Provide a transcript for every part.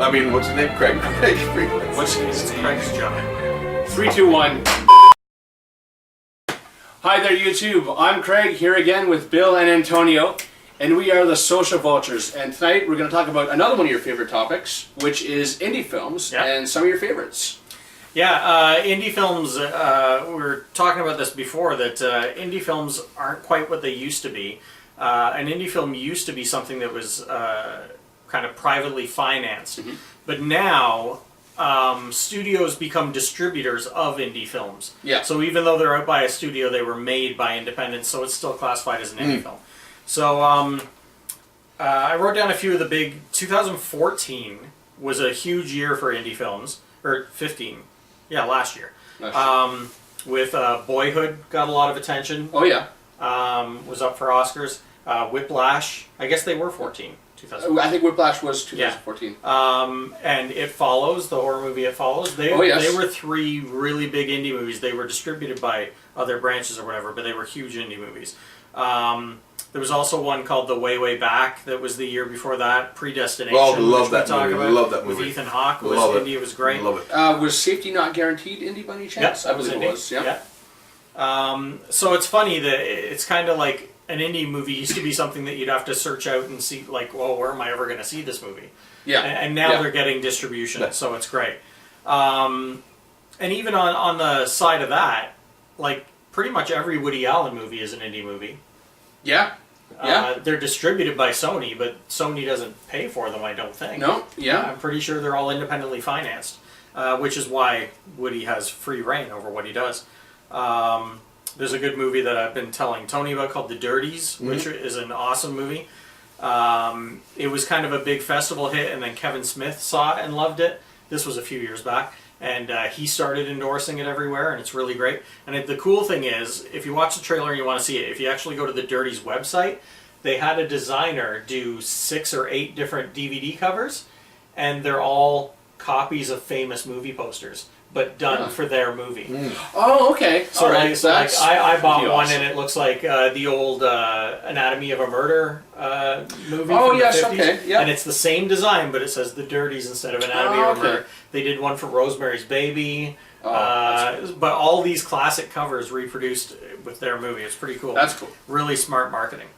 I mean, what's his name? Craig. What's his name? Craig's job. 3, 2, 1. Hi there, YouTube. I'm Craig, here again with Bill and Antonio, and we are the Social Vultures. And tonight we're going to talk about another one of your favorite topics, which is indie films and some of your favorites. Yeah, indie films, we were talking about this before, that indie films aren't quite what they used to be. An indie film used to be something that was kind of privately financed. Mm-hmm. But now, studios become distributors of indie films. Yeah. So even though they're out by a studio, they were made by independents, so it's still classified as an indie film. So I wrote down a few of the big... 2014 was a huge year for indie films, or 15. Yeah, last year. With Boyhood got a lot of attention. Oh, yeah. Was up for Oscars. Whiplash, I guess they were 14. 2014. I think Whiplash was 2014. Yeah. And It Follows, the horror movie It Follows. They were three really big indie movies. They were distributed by other branches or whatever, but they were huge indie movies. There was also one called The Way, Way Back that was the year before that, Predestination. Oh, love that movie. Love that movie. With Ethan Hawke was indie. It was great. Love it. Was Safety Not Guaranteed indie by any chance? Yep, I believe it was. Yeah. So it's funny that it's kind of like an indie movie used to be something that you'd have to search out and see, like, well, where am I ever going to see this movie? Yeah. And now they're getting distribution, so it's great. And even on the side of that, like, pretty much every Woody Allen movie is an indie movie. Yeah. Yeah. They're distributed by Sony, but Sony doesn't pay for them, I don't think. No, yeah. I'm pretty sure they're all independently financed, which is why Woody has free reign over what he does. There's a good movie that I've been telling Tony about called The Dirties, which is an awesome movie. It was kind of a big festival hit, and then Kevin Smith saw it and loved it. This was a few years back. And he started endorsing it everywhere, and it's really great. And the cool thing is, if you watch the trailer and you want to see it, if you actually go to the Dirties website, they had a designer do 6 or 8 different DVD covers, and they're all copies of famous movie posters, but done for their movie. Oh, okay. So, I bought one, and it looks like the old Anatomy of a Murder movie from the 50s. Okay. Yeah. And it's the same design, but it says The Dirties instead of Anatomy of a Murder. They did one for Rosemary's Baby. But all these classic covers reproduced with their movie. It's pretty cool. That's cool. Really smart marketing.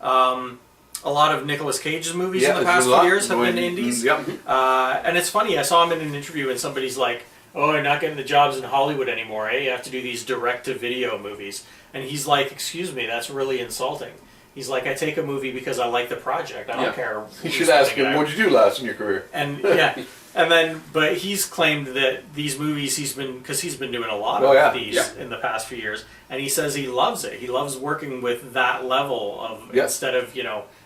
A lot of Nicolas Cage's movies in the past few years have been indies. And it's funny, I saw him in an interview and somebody's like, oh, you're not getting the jobs in Hollywood anymore, eh? You have to do these direct-to-video movies. And he's like, excuse me, that's really insulting. He's like, I take a movie because I like the project. I don't care. You should ask him, what'd you do last in your career? And but he's claimed that these movies because he's been doing a lot of these in the past few years, and he says he loves it. He loves working with that level of instead of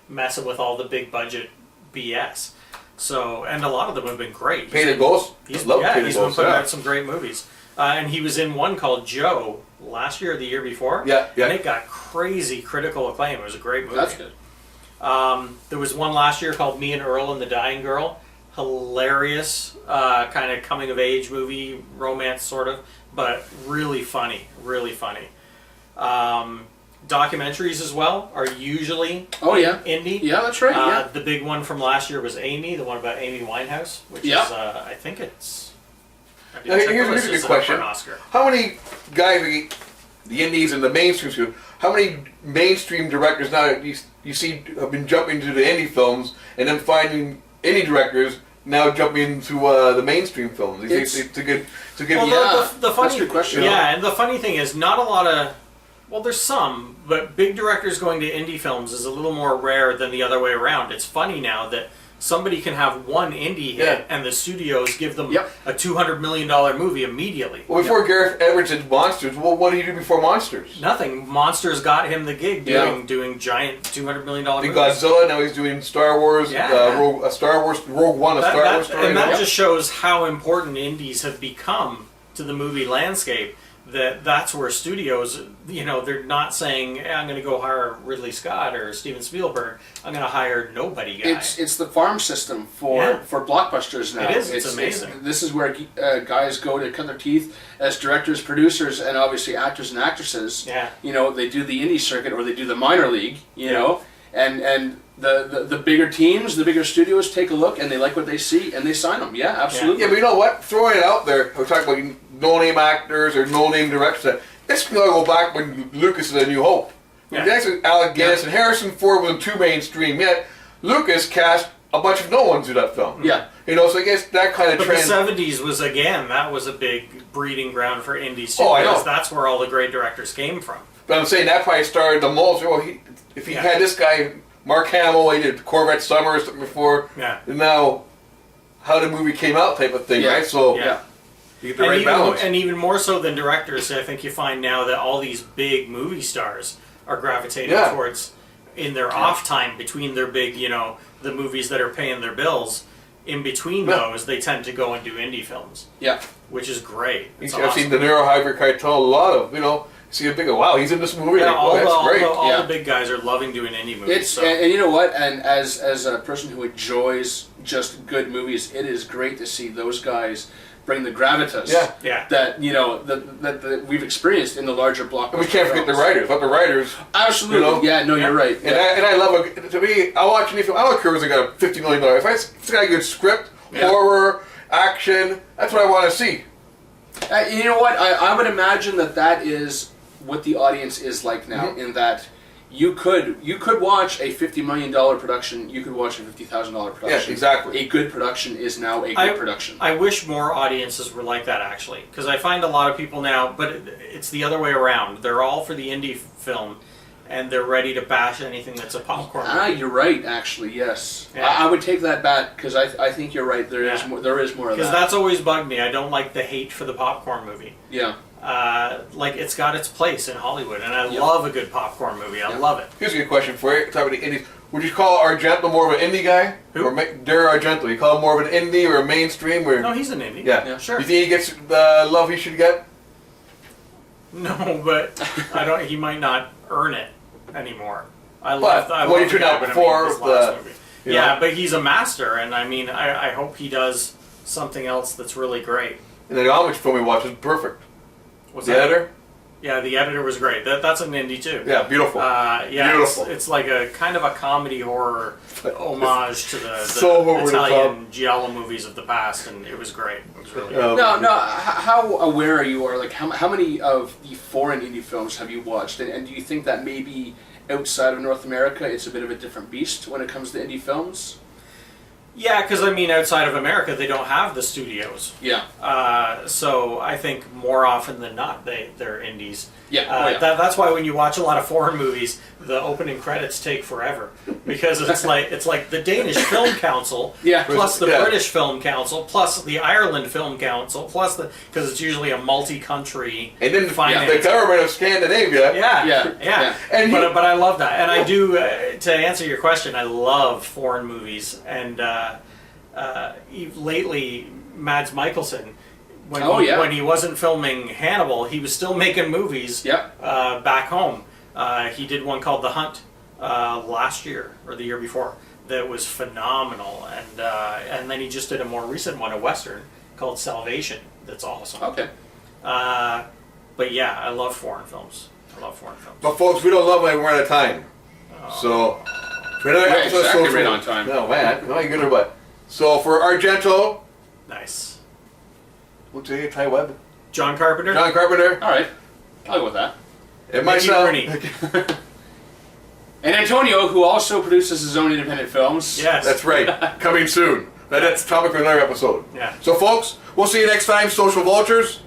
messing with all the big budget BS. So, and a lot of them have been great. Painted Ghost? He's been putting out some great movies. And he was in one called Joe last year or the year before. And it got crazy critical acclaim. It was a great movie. That's good. There was one last year called Me and Earl and the Dying Girl. Hilarious, kind of coming-of-age movie, romance sort of, but really funny, really funny. Documentaries as well are usually indie. Yeah, that's right. The big one from last year was Amy, the one about Amy Winehouse, which is, I think it's... Here's a good question. How many guys, the indies and the mainstream, how many mainstream directors now you see have been jumping to the indie films and then finding indie directors now jumping into the mainstream films? It's a good the funny, that's a good question. Yeah, and the funny thing is, not a lot of... Well, there's some, but big directors going to indie films is a little more rare than the other way around. It's funny now that somebody can have one indie hit and the studios give them a $200 million movie immediately. Well, before Gareth Edwards did Monsters, what did he do before Monsters? Nothing. Monsters got him the gig doing giant $200 million movies. Godzilla, now he's doing Star Wars, Rogue One, Star Wars story. And that just shows how important indies have become to the movie landscape. That's where studios, they're not saying, hey, I'm going to go hire Ridley Scott or Steven Spielberg. I'm going to hire nobody guy. It's the farm system for blockbusters now. It is. It's amazing. This is where guys go to cut their teeth as directors, producers, and obviously actors and actresses. Yeah. They do the indie circuit or they do the minor league, and the bigger teams, the bigger studios take a look and they like what they see and they sign them. Yeah, absolutely. Yeah, but you know what? Throwing it out there, we're talking about no-name actors or no-name directors. It's going to go back when Lucas is A New Hope. Yeah. That's Alec Guinness and Harrison Ford wasn't too mainstream yet. Lucas cast a bunch of no ones in that film. Yeah. You know, so I guess that kind of But trend. the 70s was, again, that was a big breeding ground for indie studios. Oh, I know. That's where all the great directors came from. But I'm saying that probably started the most. Well, if he had this guy, Mark Hamill, he did Corvette Summer or something before. Yeah. And now, how the movie came out type of thing, Yeah. right? So, Yeah. you get the right even, balance. and even more so than directors, I think you find now that all these big movie stars are gravitating towards, in their off time between their big, the movies that are paying their bills, in between those, they tend to go and do indie films. Yeah. Which is great. It's I've awesome. seen De Niro, Harvey Keitel, a lot of, see a big, wow, he's in this movie. Yeah, Like, that's great. all the big guys are loving doing indie movies. And you know what? And as a person who enjoys just good movies, it is great to see those guys bring the gravitas Yeah. that that we've experienced in the larger blockbuster. And we can't forget the films. writers. Let the writers. Absolutely. Yeah. No, you're right. And I love to me. I watch any film. I don't care if it's got a $50 million. If it's got a good script, horror, action, that's what I want to see. You know what? I would imagine that is what the audience is like now. In that you could watch a $50 million production. You could watch a $50,000 production. Yes, exactly. A good production is now a good production. I wish more audiences were like that, actually, because I find a lot of people now, but it's the other way around. They're all for the indie film, and they're ready to bash anything that's a popcorn movie. You're right. Actually, yes. Yeah. I would take that back because I think you're right. There is more of that. Because that's always bugged me. I don't like the hate for the popcorn movie. Yeah. It's got its place in Hollywood, and I love a good popcorn movie. I love it. Here's a good question for you. Talking about the indies, would you call Argento more of an indie guy? Who? Or Dario Argento? You call him more of an indie or a mainstream? Or No, he's an indie. yeah, sure. You think he gets the love he should get? No, but I don't. He might not earn it anymore. What he turned out before his the last movie. you Yeah, know? but he's a master, and I mean, I hope he does something else that's really great. And the Amish film we watched is perfect. What's The that? editor? Yeah, the editor was great. That's an indie too. Yeah, beautiful. Beautiful. It's like a kind of a comedy horror homage to the So over the Italian giallo movies of the past, and it was great. It was really good. No. How aware are you, or like how many of the foreign indie films have you watched, and do you think that maybe outside of North America, it's a bit of a different beast when it comes to indie films? Yeah, because I mean, outside of America, they don't have the studios. Yeah. So I think more often than not, they're indies. Yeah. That's why when you watch a lot of foreign movies, the opening credits take forever because it's like the Danish Film Council, plus the British Film Council, plus the Ireland Film Council, plus because it's usually a multi-country and then finance. the government of Scandinavia. Yeah. And but I love that, and I do. To answer your question, I love foreign movies, and lately, Mads Mikkelsen. When he wasn't filming Hannibal, he was still making movies back home. He did one called The Hunt last year or the year before that was phenomenal, and then he just did a more recent one, a Western called Salvation. That's awesome. Okay. But yeah, I love foreign films. But folks, we don't love them when we're out of time. So for another episode, exactly right on time. No man, no you good or what? So for Argento, Nice. what's your Ty Webb? John Carpenter. John Carpenter. All right. I'll go with that. And Mickey myself. Rooney. And Antonio, who also produces his own independent films. Yes. That's right. Coming soon. That's the topic for another episode. Yeah. So folks, we'll see you next time, Social Vultures.